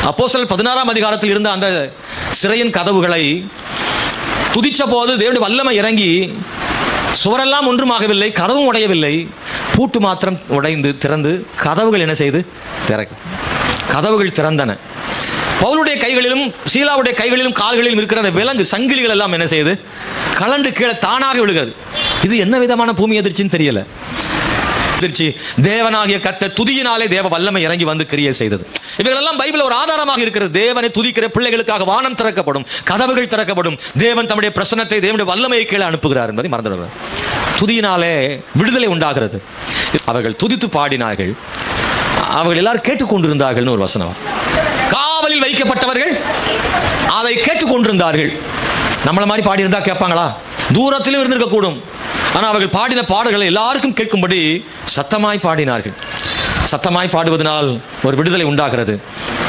அப்போஸ்தலர் 16ஆம் அதிகாரத்தில் இருந்த அந்த சிறையின் கதவுகளை துதிச்ச போது தேவனுடைய வல்லமை இறங்கி சுவரெல்லாம் ஒன்றுமாகவில்லை, கதவும் உடையவில்லை, பூட்டு மாத்திரம் உடைந்து திறந்து கதவுகள் என்ன செய்து கதவுகள் திறந்தன. பவுலுடைய கைகளிலும் சீலாவுடைய கைகளிலும் கால்களிலும் இருக்கிற அந்த விலங்கு சங்கிலிகள் எல்லாம் என்ன செய்யுது? கலண்டு கீழே தானாக விழுகிறது. இது என்ன விதமான பூமி எதிர்ச்சின்னு தெரியல. எதிர்ச்சி தேவனாகிய கர்த்தர் துதியினாலே தேவ வல்லமை இறங்கி வந்து கிரியை செய்தது. இவைகளெல்லாம் பைபிள் ஒரு ஆதாரமாக இருக்கிறது. தேவனை துதிக்கிற பிள்ளைகளுக்காக வானம் திறக்கப்படும், கதவுகள் திறக்கப்படும். தேவன் தம்முடைய பிரசன்னத்தை, தேவனுடைய வல்லமையை கீழே அனுப்புகிறார் என்பதை மறந்துடுவார். துதியினாலே விடுதலை உண்டாகிறது. அவர்கள் துதித்து பாடினார்கள், அவர்கள் எல்லாரும் கேட்டுக்கொண்டிருந்தார்கள். ஒரு வசனம், காவலில் வைக்கப்பட்டவர்கள் அதை கேட்டுக்கொண்டிருந்தார்கள். நம்மள மாதிரி பாடி இருந்தா கேட்பாங்களா? தூரத்திலும் இருந்திருக்க கூடும். ஆனால் அவர்கள் பாடின பாடல்களை எல்லாருக்கும் கேட்கும்படி சத்தமாய் பாடினார்கள். சத்தமாய் பாடுவதனால் ஒரு விடுதலை உண்டாகிறது.